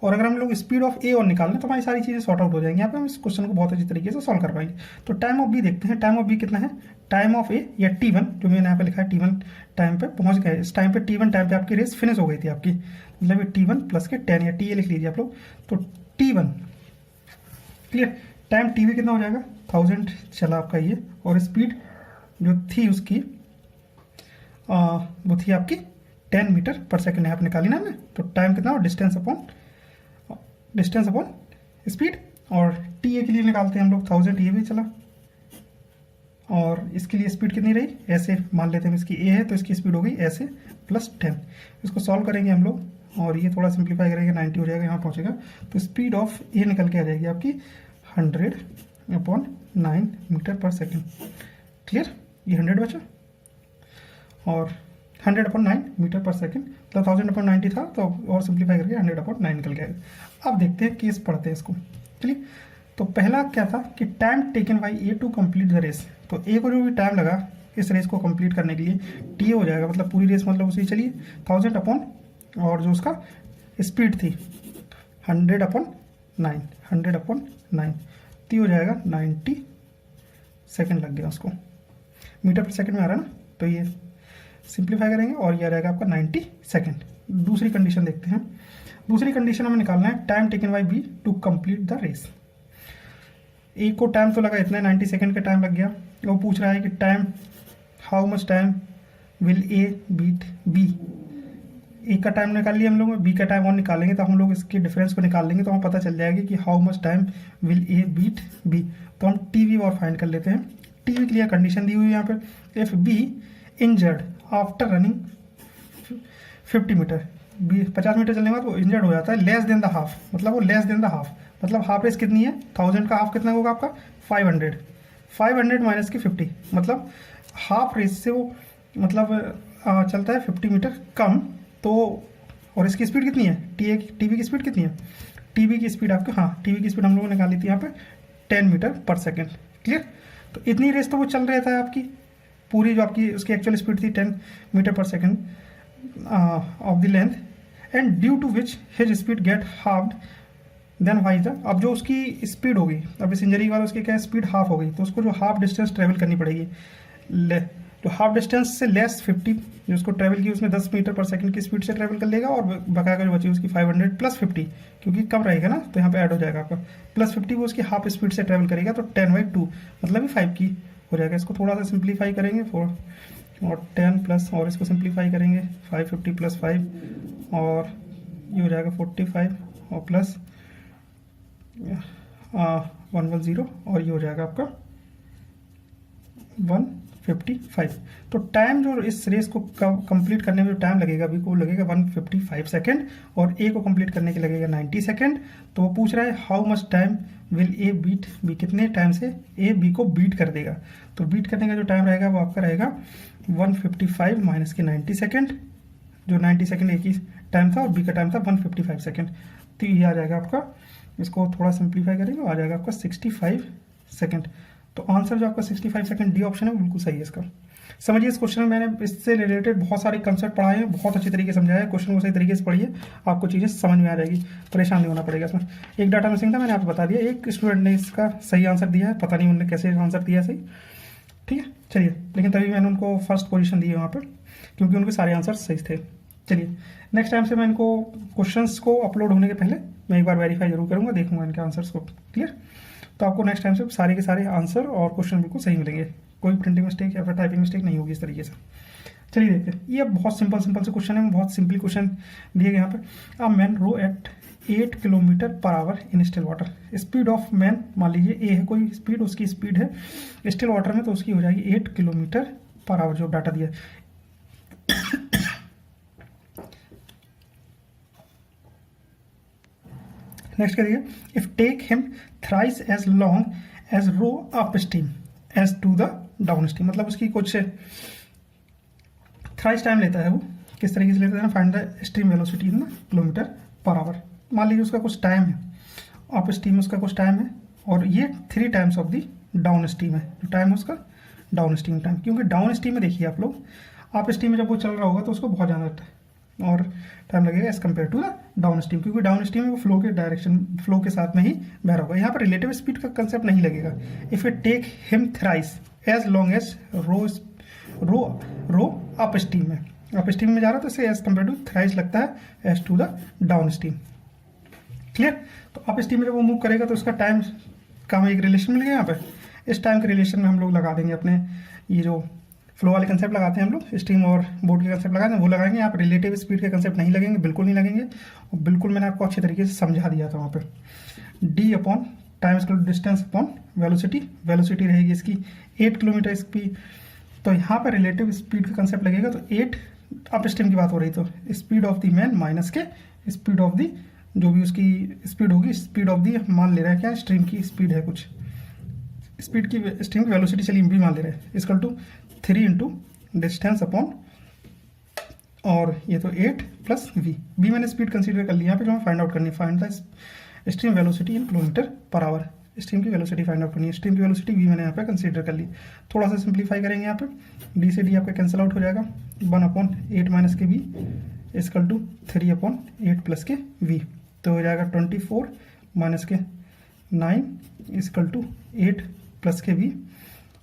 और अगर हम लोग स्पीड ऑफ ए और निकाल लें तो हमारी सारी चीज़ें सॉर्ट आउट हो जाएंगी। यहाँ पे हम इस क्वेश्चन को बहुत अच्छी तरीके से सॉल्व कर पाएंगे। तो टाइम ऑफ बी देखते हैं, टाइम ऑफ बी कितना है, टाइम ऑफ ए या T1 जो मैंने यहाँ पे लिखा है T1 टाइम पे पहुंच गए, इस टाइम पे T1 टाइम पे आपकी रेस फिनिश हो गई थी आपकी, मतलब ये T1 प्लस के 10 या TA लिख लीजिए आप लोग। तो T1 क्लियर, टाइम TV कितना हो जाएगा 1000 चला आपका ये, और स्पीड जो थी उसकी वो थी आपकी 10 मीटर पर सेकेंड यहाँ पे निकाली ना हमने। तो टाइम कितना, डिस्टेंस अपॉन स्पीड, और TA के लिए निकालते हैं हम लोग 1000, ये भी चला, और इसके लिए स्पीड कितनी रही, ऐसे मान लेते हैं इसकी A है तो इसकी स्पीड हो गई ऐसे प्लस 10। इसको सॉल्व करेंगे हम लोग और ये थोड़ा सिंप्लीफाई करेंगे, 90 हो जाएगा, यहाँ पहुँचेगा। तो स्पीड ऑफ A निकल के आ जाएगी आपकी 100/9 मीटर पर सेकेंड। क्लियर, ये 100 बचा और 100/9 मीटर पर सेकेंड, मतलब 1000/90 था तो और सिंप्लीफाई करके 100/9 निकल गया। अब देखते हैं केस पढ़ते हैं इसको। चलिए, तो पहला क्या था कि time taken by A to complete the race. तो ए को जो भी टाइम लगा इस रेस को कंप्लीट करने के लिए टी हो जाएगा, मतलब पूरी रेस मतलब उसी चलिए 1000 अपॉन और जो उसका स्पीड थी 100/9 टी हो जाएगा 90 सेकेंड लग गया उसको, मीटर पर सेकेंड में आ रहा है ना, तो ये सिंप्लीफाई करेंगे और ये आ जाएगा आपका 90 सेकेंड। दूसरी कंडीशन देखते हैं। दूसरी कंडीशन हमें निकालना है time taken by B to complete the race. A को टाइम तो लगा इतना 90 सेकेंड का टाइम लग गया, वो पूछ रहा है कि time how much time will A beat B. A का टाइम निकाल लिया हम लोग, बी का टाइम और निकालेंगे तो हम लोग इसके डिफरेंस को निकाल लेंगे तो हमें पता चल जाएगा कि how much time will A beat B. तो हम टी वी और फाइंड कर लेते हैं। टी वी के लिए कंडीशन दी हुई है यहाँ पे, if B injured after running 50 metre, 50 metre चलने के बाद वो इंजर्ड हो जाता है लेस देन द हाफ, मतलब वो लेस देन द हाफ, मतलब हाफ रेस कितनी है 1000 का हाफ कितना होगा आपका 500 माइनस की 50, मतलब हाफ रेस से वो मतलब चलता है 50 मीटर कम। तो और इसकी स्पीड कितनी है, टीवी की स्पीड कितनी है, टीवी की स्पीड आपकी, हाँ टीवी की स्पीड हम लोगों ने निकाली थी यहाँ पे 10 मीटर पर सेकेंड। क्लियर, तो इतनी रेस तो वो चल रहा था आपकी पूरी, जो आपकी उसकी एक्चुअल स्पीड थी 10 metre per second of the length, and due to which his speed get halved then wise the. अब जो उसकी स्पीड होगी, अब इस इंजरी के बाद उसकी क्या स्पीड हाफ हो गई, तो उसको जो हाफ डिस्टेंस ट्रेवल करनी पड़ेगी, जो हाफ डिस्टेंस से लेस 50 जो उसको ट्रैवल की उसमें 10 मीटर पर सेकंड की स्पीड से ट्रैवल कर लेगा, और बकाया जो बची उसकी 500 प्लस 50, क्योंकि कम रहेगा ना तो यहाँ पे ऐड हो जाएगा आपका प्लस 50, वो उसकी हाफ स्पीड से ट्रैवल करेगा, तो 10/2 मतलब ही 5 की हो जाएगा। इसको थोड़ा सा सिंप्लीफाई करेंगे 4 और 10 प्लस, और इसको सिंप्लीफाई करेंगे 550 प्लस 5 और ये हो जाएगा 45 और प्लस 110 और ये हो जाएगा आपका 155। तो टाइम जो इस रेस को कंप्लीट करने में जो टाइम लगेगा बी को लगेगा 155 सेकेंड, और ए को कंप्लीट करने के लगेगा 90 सेकेंड। तो वो पूछ रहा है how much time will A beat B, कितने टाइम से ए बी को बीट कर देगा। तो बीट करने का जो टाइम रहेगा वो आपका रहेगा 155 माइनस के 90 सेकेंड, जो 90 सेकेंड ए की टाइम था और बी का टाइम था 155 सेकेंड। तो ये आ जाएगा आपका, इसको थोड़ा सिंप्लीफाई करेंगे, आ जाएगा आपका 65 सेकेंड। तो आंसर जो आपका 65 सेकंड डी ऑप्शन है बिल्कुल सही है इसका। समझिए, इस क्वेश्चन में मैंने इससे रिलेटेड बहुत सारे कंसेप्ट पढ़ाए हैं, बहुत अच्छी तरीके से समझाया है। क्वेश्चन को सही तरीके से पढ़िए, आपको चीज़ें समझ में आ जाएगी, परेशान नहीं होना पड़ेगा इसमें। एक डाटा मिसिंग था, मैंने आपको बता दिया, एक स्टूडेंट ने इसका सही आंसर दिया है, पता नहीं उन्होंने कैसे आंसर दिया सही, ठीक है। चलिए, लेकिन तभी मैंने उनको फर्स्ट पोजीशन दी है वहाँ पर, क्योंकि उनके सारे आंसर सही थे। चलिए, नेक्स्ट टाइम से मैं इनको क्वेश्चंस को अपलोड होने के पहले मैं एक बार वेरीफाई जरूर करूँगा, देखूंगा इनके आंसर्स को। क्लियर, तो आपको नेक्स्ट टाइम से सारे के सारे आंसर और क्वेश्चन बिल्कुल सही मिलेंगे, कोई प्रिंटिंग मिस्टेक या फिर टाइपिंग मिस्टेक नहीं होगी इस तरीके से। चलिए देखते हैं, ये बहुत सिंपल से क्वेश्चन है, बहुत सिंपल क्वेश्चन दिए गए यहाँ पे। A man row at 8 kilometre per hour in still water. Speed of man, मान लीजिए ए है कोई स्पीड, उसकी स्पीड है स्टिल वाटर में, तो उसकी हो जाएगी 8 किलोमीटर पर आवर, जो डाटा दिया है। नेक्स्ट करिए, if take him thrice as long as row upstream as to the downstream, मतलब उसकी कुछ थ्राइस टाइम लेता है वो, किस तरीके से लेता है ना, find the stream velocity in kilometre per our. मान लीजिए उसका कुछ टाइम है, अप स्ट्रीम उसका कुछ टाइम है, और ये 3 times of the down stream है, जो टाइम है उसका डाउन स्ट्रीम टाइम, क्योंकि डाउन स्ट्रीम में देखिए आप लोग, अप स्ट्रीम में जब वो चल रहा होगा तो उसको बहुत ज़्यादा और टाइम लगेगा as compare to the downstream, क्योंकि डाउन स्ट्रीम में वो फ्लो के डायरेक्शन, फ्लो के साथ में ही बह रहा होगा। यहाँ पर रिलेटिव स्पीड का कंसेप्ट नहीं लगेगा। If you take him thrice as long as row upstream में, अप स्ट्रीम में जा रहा है तो इसे एज कम्पेयर टू थ्राइस लगता है as to the downstream. Clear? तो अप स्ट्रीम में जब वो मूव करेगा तो उसका टाइम का हमें एक रिलेशन मिल गया यहाँ पर। इस टाइम के रिलेशन में हम लोग लगा देंगे अपने ये जो फ्लो वाले कंसेप्ट लगाते हैं हम लोग, स्ट्रीम और बोट के कंसेप्ट लगाते हैं वो लगाएंगे। यहाँ पर रिलेटिव स्पीड के कंसेप्ट नहीं लगेंगे, बिल्कुल नहीं लगेंगे। और बिल्कुल मैंने आपको अच्छे तरीके से समझा दिया था वहाँ पे। D upon time equal to distance upon velocity, velocity रहेगी इसकी 8 किलोमीटर स्पीड। तो यहाँ पर रिलेटिव स्पीड का कंसेप्ट लगेगा तो 8 अप स्ट्रीम की बात हो रही, तो speed of the man minus के स्पीड ऑफ द जो भी उसकी स्पीड होगी, स्पीड ऑफ दी मान ले रहा है क्या, स्ट्रीम की स्पीड है कुछ, स्पीड की स्ट्रीम की वेलोसिटी चलिए भी मान ले रहे हैं, equal to 3 into distance upon, और ये तो 8 प्लस वी, बी मैंने स्पीड कंसीडर कर लिया यहाँ पे जो हमें फाइंड आउट करनी है, find the stream velocity in kilometre per our. Stream की वेलोसिटी फाइंड आउट करनी है, स्ट्रीम की वेलोसिटी वी मैंने यहाँ पे कंसीडर कर ली। थोड़ा सा सिंप्लीफाई करेंगे यहाँ पे, डी से डी आपका कैंसिल आउट हो जाएगा, 1 अपॉन 8 माइनस के V equal to 3 upon 8 plus के वी, तो हो जाएगा 24 माइनस के 9 इक्वल टू 8 प्लस के वी,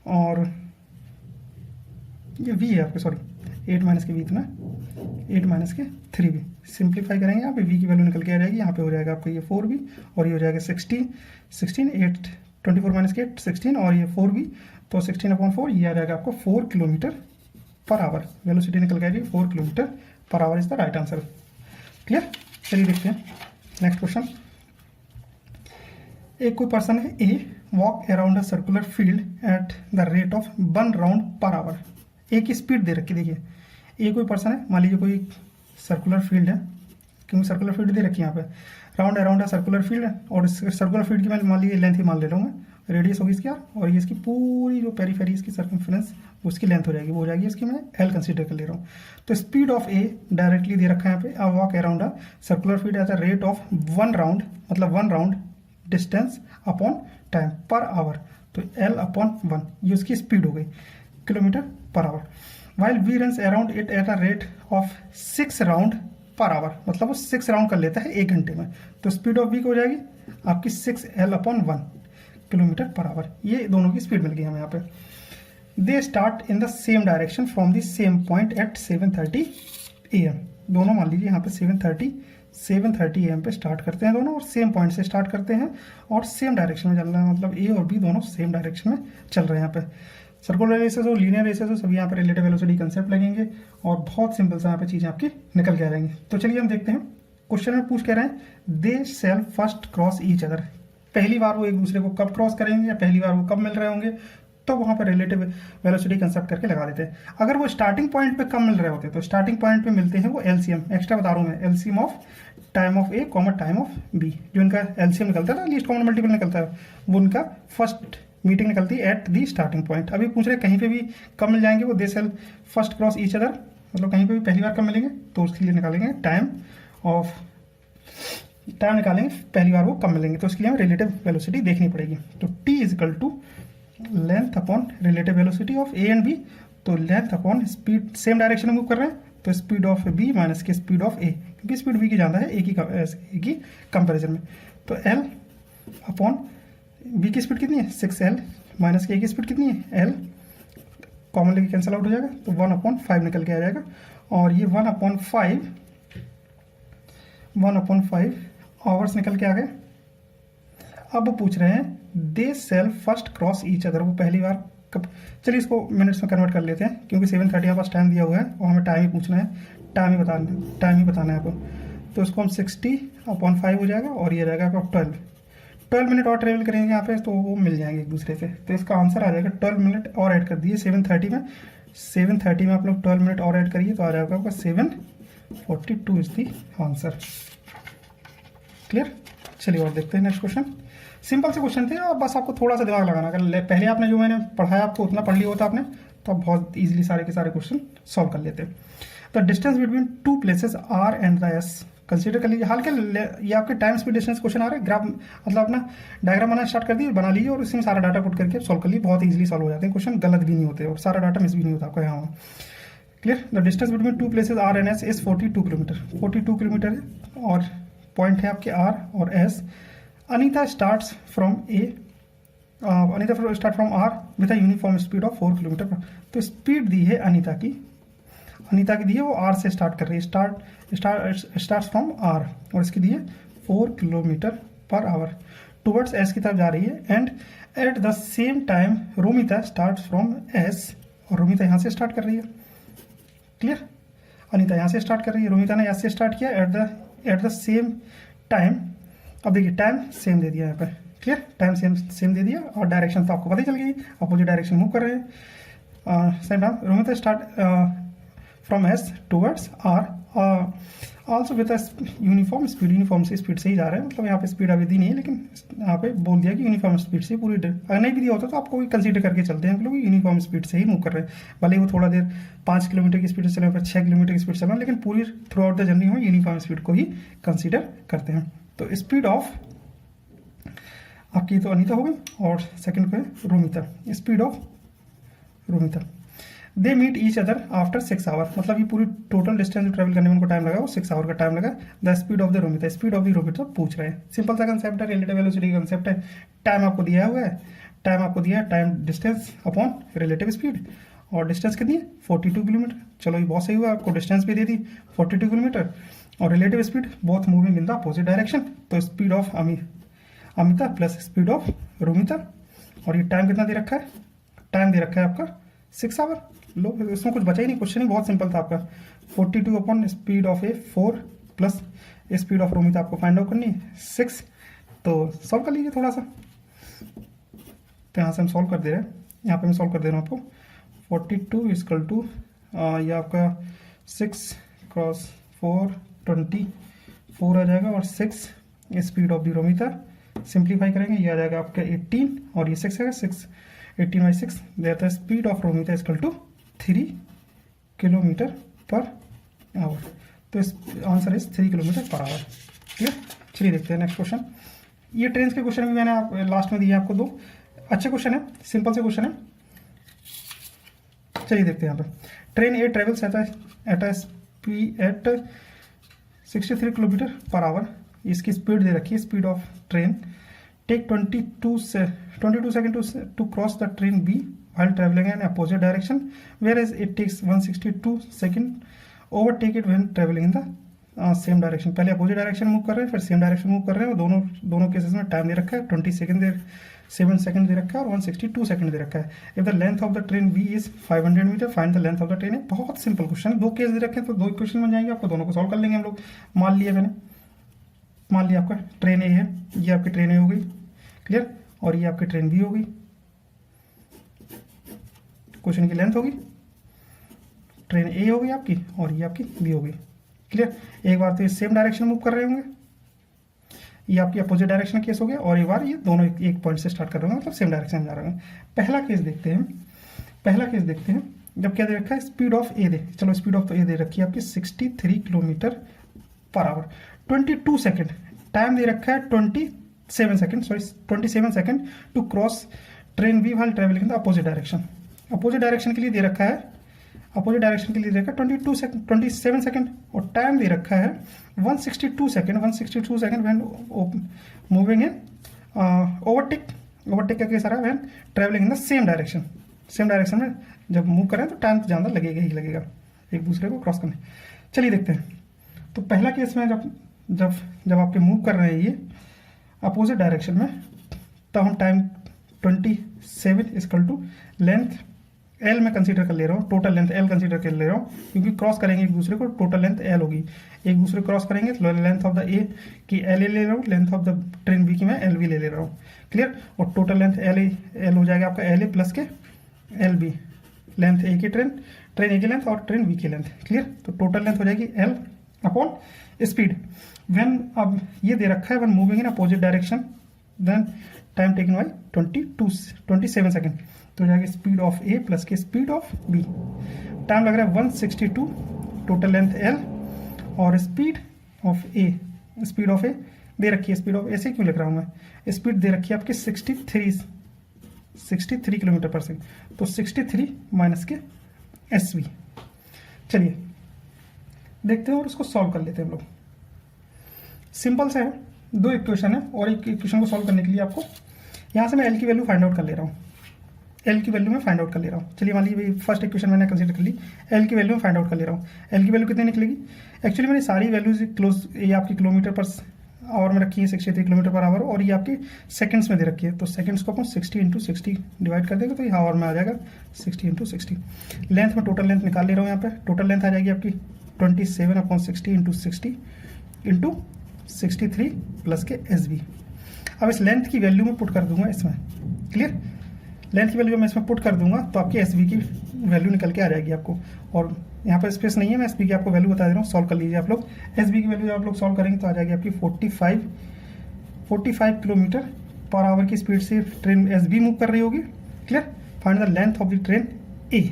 और ये वी है आपके, सॉरी 8 माइनस के वी इतना, 8 माइनस के 3 वी, सिंप्लीफाई करेंगे यहाँ पे वी की वैल्यू निकल के आ जाएगी, यहाँ पे हो जाएगा आपका ये 4 वी और ये हो जाएगा 16 8 24 माइनस के 8 16 और ये 4 वी, तो 16 अपॉन 4 ये आ जाएगा आपको 4 किलोमीटर पर आवर, वेलोसिटी निकल के आ जाएगी 4 kilometre per hour is the right answer. Clear? चलिए देखते हैं नेक्स्ट क्वेश्चन। एक कोई पर्सन है A walk around a circular field at the rate of 1 round per hour. A की स्पीड दे रखी, देखिए ए कोई पर्सन है, मान लीजिए कोई सर्कुलर फील्ड है, क्योंकि सर्कुलर फील्ड दे रखी है यहाँ पे, round around a circular field है, और इस सर्कुलर फील्ड की मैं मान लीजिए लेंथ ही मान ले रहा हूँ मैं, रेडियस होगी इसकी आर, और ये इसकी पूरी जो पेरीफेरी इसकी सर्कमफ्रेंस उसकी लेंथ हो जाएगी, वो हो जाएगी इसकी, मैं एल कंसीडर कर ले रहा हूँ। तो स्पीड ऑफ ए डायरेक्टली दे रखा है यहाँ पे, a walk around a circular field at the rate of 1 round, मतलब 1 round distance upon time per hour, तो एल अपॉन 1 ये उसकी स्पीड हो गई kilometre per hour. While V runs around it at a rate of 6 round per hour, मतलब वो 6 round कर लेता है 1 घंटे में, तो स्पीड ऑफ वी को हो जाएगी आपकी 6 L upon 1 kilometre per hour. ये दोनों की स्पीड मिल गई हमें यहाँ पे। They start in the same direction from the same point at 7:30 AM। दोनों मान लीजिए यहाँ पे 7:30 AM पे स्टार्ट करते हैं दोनों, और सेम पॉइंट से स्टार्ट करते हैं और सेम डायरेक्शन में चल रहे हैं, मतलब ए और बी दोनों सेम डायरेक्शन में चल रहे हैं। यहाँ पे सर्कुलर रेसेस हो, लीनियर रेसेस हो, सभी यहाँ पे रिलेटिव वेलोसिटी कंसेप्ट लगेंगे और बहुत सिंपल सा यहाँ पे चीज़ें आपकी निकल के आ जाएंगी। तो चलिए हम देखते हैं, क्वेश्चन में पूछ कह रहे हैं दे शैल फर्स्ट क्रॉस ईच अदर, पहली बार वो एक दूसरे को कब क्रॉस करेंगे या पहली बार वो कब मिल रहे होंगे, तो वहाँ पर रिलेटिव वेलोसिटी कंसेप्ट करके लगा देते हैं। अगर वो स्टार्टिंग पॉइंट पे कब मिल रहे होते तो स्टार्टिंग पॉइंट पे मिलते हैं वो एलसीएम, एक्स्ट्रा बता रहा हूँ मैं, LCM of time of A common time of B, जो इनका एलसीएम निकलता है ना, लीस्ट कॉमन मल्टीपल निकलता है, वो उनका फर्स्ट मीटिंग निकलती है एट दी स्टार्टिंग पॉइंट। अभी पूछ रहे कहीं पे भी कब मिल जाएंगे वो, they sell first cross each other, मतलब कहीं पे भी पहली बार कब मिलेंगे, तो उसके लिए निकालेंगे टाइम निकालेंगे पहली बार वो कब मिलेंगे, तो उसके लिए हमें रिलेटिव वेलोसिटी देखनी पड़ेगी। तो T is equal to length upon relative velocity of A and B, तो length upon speed, same direction में मूव कर रहे हैं तो स्पीड ऑफ बी माइनस के स्पीड ऑफ ए, क्योंकि स्पीड बी की ज़्यादा है ए की कंपेरिजन में, तो एल अपॉन बी की स्पीड कितनी है 6L माइनस के ए की स्पीड कितनी है L, कॉमन लेके कैंसिल आउट हो जाएगा, तो 1/5 निकल के आ जाएगा, और ये 1/5 आवर्स निकल के आ गए। अब वो पूछ रहे हैं they sell first cross each other, वो पहली बार कब, चलिए इसको मिनट्स में कन्वर्ट कर लेते हैं, क्योंकि 7:30 हमारे पास टाइम दिया हुआ है और हमें टाइम ही पूछना है, टाइम ही बताना है आपको, तो उसको हम 60/5 हो जाएगा और ये रहेगा आपका 12 मिनट और ट्रेवल करेंगे यहाँ पे, तो वो मिल जाएंगे एक दूसरे से, तो इसका आंसर आ जाएगा 12 मिनट और ऐड कर दिए 7:30 में आप लोग 12 मिनट और ऐड करिए तो आ जाएगा आपका 7:42 इज दी आंसर। क्लियर? चलिए और देखते हैं नेक्स्ट क्वेश्चन। सिंपल से क्वेश्चन थे और बस आपको थोड़ा सा दिमाग लगाना, अगर पहले आपने जो मैंने पढ़ाया आपको उतना पढ़ लिया होता आपने, तो आप बहुत ईजिली सारे के सारे क्वेश्चन सॉल्व कर लेते। The distance between 2 places R and the S consider कर लीजिए। हाल के ये आपके टाइम स्पीड डिस्टेंस क्वेश्चन आ रहे हैं, ग्राफ मतलब अपना डायग्राम बनाना स्टार्ट कर दिए, बना लीजिए और इसमें सारा डाटा पुट करके सॉल्व कर लीजिए, बहुत इजीली सॉल्व हो जाते हैं क्वेश्चन, गलत भी नहीं होते और सारा डाटा मिस भी नहीं होता आपका यहाँ। Clear. The distance between two places R and S is 42 kilometre, 42 kilometre है और पॉइंट है आपके आर और S. Anita starts from A, Anita start from R with a uniform speed of 4 kilometre per. तो स्पीड दी है अनीता की दी है, वो आर से स्टार्ट कर रही है, स्टार्ट फ्रॉम आर, और इसकी दी है 4 kilometre per our towards S की तरफ जा रही है। And at the same time Romita start from S, और रोमिता यहाँ से स्टार्ट कर रही है। क्लियर। अनीता यहाँ से स्टार्ट कर रही है, रोमिता ने यहाँ से स्टार्ट किया एट द सेम टाइम। अब देखिए टाइम सेम दे दिया यहाँ पे, क्लियर, टाइम सेम दे दिया, और डायरेक्शन तो आपको पता ही चल गई, अपोजिट डायरेक्शन मूव कर रहे हैं। Same time Romita start from S towards our also with uniform speed, uniform से स्पीड से ही जा रहे हैं, मतलब यहाँ पे स्पीड अभी दी नहीं है, लेकिन यहाँ पे बोल दिया कि यूनिफॉर्म स्पीड से पूरी, अगर नहीं भी दिया होता तो आपको भी कंसीडर करके चलते हैं हम लोग यूनिफॉर्म स्पीड से ही मूव कर रहे हैं, भले ही वो थोड़ा देर 5 किलोमीटर की स्पीड से चले, फिर 6 किलोमीटर की स्पीड से चलें, लेकिन पूरी थ्रू आउट द जर्नी हम यूनिफॉर्म स्पीड को ही कंसिडर करते हैं। तो स्पीड ऑफ आपकी तो अनीता हो गई, और सेकंड पे Romita, speed of Romita. They meet each other after 6 hour, मतलब ये पूरी टोटल डिस्टेंस ट्रेवल करने में उनको टाइम लगा वो 6 आवर का टाइम लगा। The speed of the Romita, speed of the Romita पूछ रहे हैं। सिंपल सा कंसेप्ट है, रिलेटिव वेलोसिटी का कंसेप्ट है। टाइम आपको दिया हुआ है, time distance upon relative speed, और डिस्टेंस कितनी है 42 किलोमीटर। चलो ये बहुत सही हुआ, आपको डिस्टेंस भी दे दी 42 किलोमीटर, और relative speed both moving in the opposite direction. तो speed of Amita plus speed of Romita, और ये टाइम कितना दे रखा है, टाइम दे रखा है आपका 6 आवर। लो इसमें कुछ बचा ही नहीं, क्वेश्चन ही बहुत सिंपल था आपका। 42 upon speed of A 4 plus speed of Romita आपको फाइंड आउट करनी 6, तो सॉल्व कर लीजिए थोड़ा सा। तो यहाँ से हम सॉल्व कर दे रहे हैं, यहाँ पे मैं सॉल्व कर दे रहा हूँ आपको। 42 इक्वल टू ये आपका 6 क्रॉस 4 24 आ जाएगा, और 6 speed of the Romita simplify करेंगे, ये आ जाएगा आपका 18, और ये 6 है, 6 18 बाई 6 देता है speed of Romita equal to 3 kilometre per hour. तो इस answer is 3 kilometre per hour. ठीक है, चलिए देखते हैं नेक्स्ट क्वेश्चन। ये ट्रेन के क्वेश्चन भी मैंने आप लास्ट में दिए आपको 2 अच्छे क्वेश्चन है, सिंपल से क्वेश्चन है। चलिए देखते हैं यहाँ पे। Train A travels at 63 kilometre per hour, इसकी स्पीड दे रखी है, speed of train. Take 22 second to cross the train B while traveling in opposite direction, whereas it takes 162 second overtake it when traveling in the same direction। पहले opposite direction move कर रहे हैं, फिर same direction move कर रहे हैं, दोनों cases में टाइम दे रखा है 7 सेकंड दे रखा है, और 162 सेकंड दे रखा है। If the length of the train B is 500 metre, find the length of the train है। बहुत सिंपल क्वेश्चन है, 2 केस दे रखे हैं, तो 2 क्वेश्चन बन जाएंगे आपको, दोनों को सॉल्व कर लेंगे हम लोग। मान लिया आपका ट्रेन ए है, ये आपकी ट्रेन ए हो गई, क्लियर, और ये आपकी ट्रेन बी हो गई। क्वेश्चन की लेंथ होगी, ट्रेन ए हो गई आपकी, और ये आपकी बी हो गई, क्लियर। एक बार तो ये सेम डायरेक्शन मूव कर रहे होंगे, ये आपकी अपोजिट डायरेक्शन केस हो गया, और एक बार ये दोनों एक पॉइंट से स्टार्ट कर रहे होंगे, मतलब सेम डायरेक्शन में जा रहे होंगे। पहला केस देखते हैं, जब क्या दे रखा है, स्पीड ऑफ ए दे, चलो स्पीड ऑफ तो ए दे रखी है आपकी 63 kilometre per our, 22 second, time दे रखा है 27 second to cross train B while travelling in the opposite direction. Opposite direction के लिए दे रखा है 27 सेकेंड, और टाइम दे रखा है 162 second when moving in overtake का केस आ रहा है when travelling in the same direction में जब मूव करें तो टाइम तो ज़्यादा लगेगा ही लगेगा एक दूसरे को क्रॉस करने। चलिए देखते हैं। तो पहला केस में जब आपके मूव कर रहे हैं ये अपोजिट डायरेक्शन में, तब हम time 27 equal to length L में कंसीडर कर ले रहा हूँ, टोटल लेंथ एल कंसीडर कर ले रहा हूँ, क्योंकि क्रॉस करेंगे एक दूसरे को, टोटल लेंथ एल होगी। एक दूसरे क्रॉस करेंगे तो लेंथ ऑफ द ए की एल ले रहा हूँ, length of the train B की मैं एल बी ले रहा हूँ, क्लियर। और टोटल लेंथ एल हो जाएगा आपका एल ए प्लस के एल बी, लेंथ ए की ट्रेन ए की लेंथ और ट्रेन बी की लेंथ, क्लियर। तो टोटल लेंथ हो जाएगी एल अपॉन स्पीड। व्हेन अब ये दे रखा है when moving in opposite direction then time taken by 27 second, तो हो जाएगा स्पीड ऑफ ए प्लस के स्पीड ऑफ बी। टाइम लग रहा है 162, टोटल लेंथ एल, और स्पीड ऑफ ए दे रखी है, स्पीड ऑफ ए से क्यों लिख रहा हूँ मैं, स्पीड दे रखी है आपकी 63 किलोमीटर पर सेकेंड, तो 63 माइनस के एस वी, चलिए देखते हैं और उसको सॉल्व कर लेते हैं हम लोग। सिंपल सा है, दो इक्वेशन है और एक इक्वेशन को सॉल्व करने के लिए आपको यहाँ से मैं एल की वैल्यू फाइंड आउट कर ले रहा हूँ। एल की वैल्यू में फाइंड आउट कर ले रहा हूँ। चलिए मान लीजिए फर्स्ट इक्वेशन मैंने कंसीडर कर ली, एल की वैल्यू में फाइंड आउट कर ले रहा हूँ। एल की वैल्यू कितनी निकलेगी? एक्चुअली मैंने सारी वैल्यूज क्लोज, ये आपकी किलोमीटर पर आवर में रखी है 63 किलोमीटर पर आवर, और ये आपकी सेकंड्स में दे रखी है। तो सेकंड्स को अपन 60 इंटू 60 डिवाइड कर देंगे तो ये आवर में आ जाएगा 60 इंटू 60। लेंथ में टोटल लेंथ निकाल ले रहा हूँ यहाँ पे। टोटल लेंथ आ जाएगी आपकी 27/60 इंटू 60 इंटू 63 प्लस के SB। अब इस लेंथ की वैल्यू में पुट कर दूंगा इसमें, क्लियर? लेंथ की वैल्यू मैं इसमें पुट कर दूंगा तो आपकी SB की वैल्यू निकल के आ जाएगी आपको। और यहाँ पर स्पेस नहीं है, मैं SB की आपको वैल्यू बता दे रहा हूँ, सॉल्व कर लीजिए आप लोग। SB की वैल्यू आप लोग सॉल्व करेंगे तो आ जाएगी आपकी 45 किलोमीटर पर आवर की स्पीड से ट्रेन SB मूव कर रही होगी, clear? Find the length of the train A।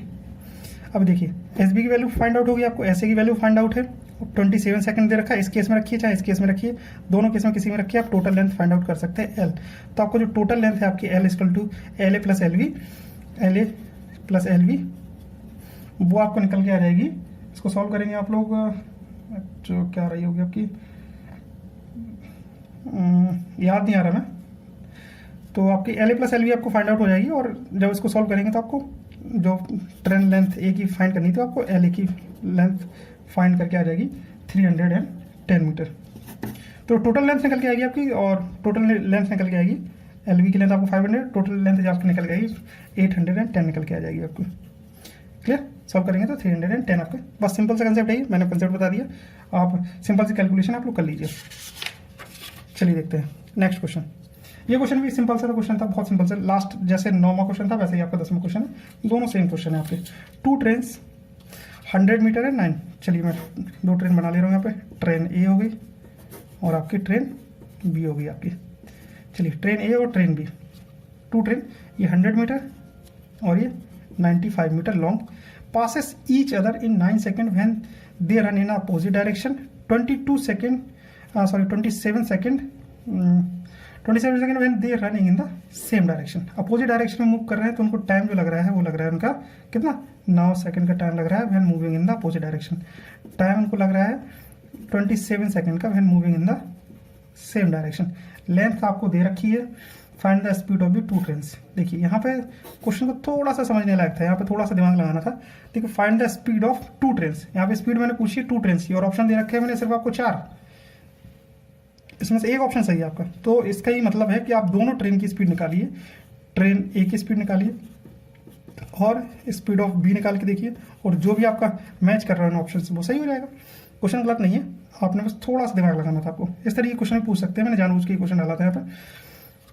अब देखिए SB की वैल्यू फाइंड आउट होगी, आपको SA की वैल्यू फाइंड आउट है। 27 सेकंड दे रखा है, इस केस में रखिए चाहे इस केस में रखिए, दोनों केस में किसी में रखिए, आप टोटल लेंथ फाइंड आउट कर सकते हैं L। तो आपको जो टोटल लेंथ है आपकी L equal to LA plus LV वो आपको निकल के आ जाएगी। इसको सॉल्व करेंगे आप लोग, जो क्या रही होगी आपकी, याद नहीं आ रहा मैं, तो आपकी LA प्लस LV आपको फाइंड आउट हो जाएगी। और जब इसको सॉल्व करेंगे तो आपको जो ट्रेन लेंथ A की फाइंड करनी, तो आपको LA की लेंथ फाइंड करके आ जाएगी 310 मीटर। तो टोटल लेंथ निकल के आएगी आपकी, और टोटल लेंथ निकल के आएगी LV की लेंथ आपको 500, टोटल लेंथ जो आपकी निकल के आएगी 810 निकल के आ जाएगी आपको, क्लियर? सॉल्व करेंगे तो 310 आपके। बस सिंपल सा कंसेप्ट है, मैंने कंसेप्ट बता दिया, आप सिंपल सी कैलकुलेशन आप लोग कर लीजिए। चलिए देखते हैं नेक्स्ट क्वेश्चन। ये क्वेश्चन भी सिंपल सा क्वेश्चन था, बहुत सिंपल सा। लास्ट जैसे 9वां क्वेश्चन था वैसे ही आपका 10वां क्वेश्चन है, दोनों सेम क्वेश्चन है आपके। 2 ट्रेन्स 100 मीटर है 9। चलिए मैं 2 ट्रेन बना ले रहा हूँ यहाँ पे। ट्रेन A हो गई और आपकी ट्रेन B हो गई आपकी। चलिए ट्रेन A और ट्रेन B, 2 ट्रेन, ये 100 मीटर और ये 95 metre long, passes each other in 9 seconds when they run in opposite direction, 27 second when they running in the same direction। Opposite direction में move कर रहे हैं तो उनको टाइम जो लग रहा है वो लग रहा है उनका कितना, 9 सेकंड का टाइम लग रहा है when moving in the opposite direction. Time उनको लग रहा है 27 सेकंड का when moving in the same direction. Length आपको दे रखी है, find the speed of the 2 trains. देखिए यहाँ पे क्वेश्चन को थोड़ा सा समझने लायक था, यहाँ पे थोड़ा सा दिमाग लगाना था। देखिए find the speed of 2 trains, यहाँ पे स्पीड मैंने पूछी 2 ट्रेन्स की और ऑप्शन दे रखे हैं मैंने सिर्फ आपको 4, इसमें से एक ऑप्शन सही है आपका। तो इसका ही मतलब है कि आप दोनों ट्रेन की स्पीड निकालिए, ट्रेन A की स्पीड निकालिए और स्पीड ऑफ B निकाल के देखिए, और जो भी आपका मैच कर रहा है ऑप्शन से वो सही हो जाएगा। क्वेश्चन गलत नहीं है, आपने बस थोड़ा सा दिमाग लगाना था आपको। इस तरह के क्वेश्चन पूछ सकते हैं, मैंने जानबूझ के क्वेश्चन डाला था यहाँ पर।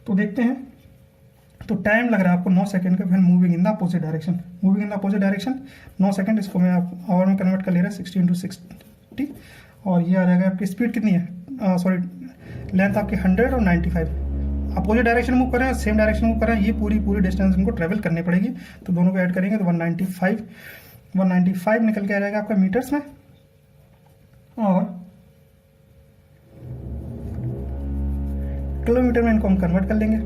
तो देखते हैं, तो टाइम लग रहा है आपको 9 सेकंड का, फिर moving in the opposite direction. Moving in the opposite direction 9 second, इसको मैं आप आवर में कन्वर्ट कर ले रहा है 60 इंटू 60, और ये आ जाएगा आपकी स्पीड कितनी है, लेंथ आपकी 100 और 95। अपोजिट डायरेक्शन मूव कर रहे हैं, सेम डायरेक्शन मूव कर रहे हैं, ये पूरी डिस्टेंस उनको ट्रेवल करनी पड़ेगी। तो दोनों को ऐड करेंगे तो 195 निकल के आ जाएगा आपका मीटर्स में, और किलोमीटर में इनको हम कन्वर्ट कर लेंगे।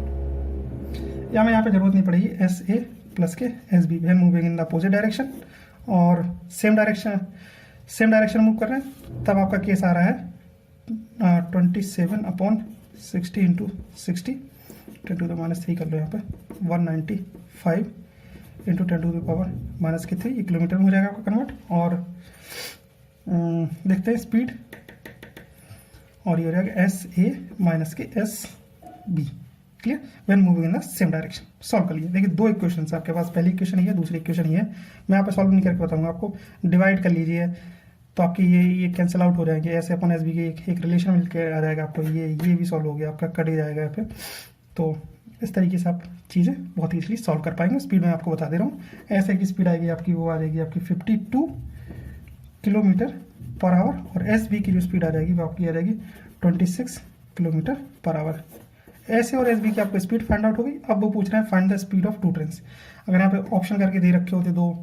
या मैं यहाँ पे जरूरत नहीं पड़ेगी, SA प्लस के SB when moving in the opposite direction और सेम डायरेक्शन मूव कर रहे हैं। तब आपका केस आ रहा है 27/60 इंटू 60, 10 to the -3 कर लो यहाँ पे, 195 इंटू 10 to the power -3, ये किलोमीटर में हो जाएगा आपका कन्वर्ट। और देखते हैं स्पीड, और ये हो जाएगा SA माइनस के SB, clear, when moving in the same direction. Solve कर लीजिए। देखिए 2 इक्वेशन आपके पास, पहली इक्वेशन ही है, दूसरी इक्वेशन ही है। मैं यहाँ पे सॉल्व नहीं करके बताऊंगा आपको, डिवाइड कर लीजिए तो आपकी ये कैंसिल आउट हो जाएंगे, ऐसे अपन SB के एक रिलेशन मिल के आ जाएगा आपको। ये भी सॉल्व हो गया आपका, कट ही जाएगा यहाँ पे। तो इस तरीके से आप चीज़ें बहुत ईजिली सॉल्व कर पाएंगे। स्पीड मैं आपको बता दे रहा हूँ, ऐसे की स्पीड आएगी आपकी, वो आ जाएगी आपकी 52 किलोमीटर पर आवर, और SB की जो स्पीड आ जाएगी वो आपकी आ जाएगी 26 किलोमीटर पर आवर। ऐसे और SB की आपको स्पीड फाइंड आउट होगी। अब वो पूछ रहे हैं find the speed of 2 trains. अगर यहाँ पे ऑप्शन करके दे रखे होते 2,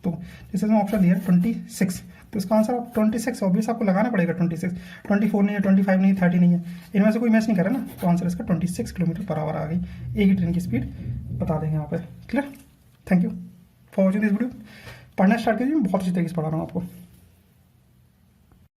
तो जैसे मैं ऑप्शन दिया 26, तो इसका आंसर आप 26 ऑब्वियस आपको लगाना पड़ेगा। 26, 24 नहीं है, 25 नहीं है, 30 नहीं है, इनमें से कोई मैच नहीं कर रहा ना, तो आंसर इसका 26 किलोमीटर पर आवर आ गई। एक ही ट्रेन की स्पीड बता देंगे यहाँ पे, clear. Thank you for watching this video. पढ़ना स्टार्ट कीजिए, मैं बहुत अच्छी तरीके से पढ़ा रहा हूँ आपको।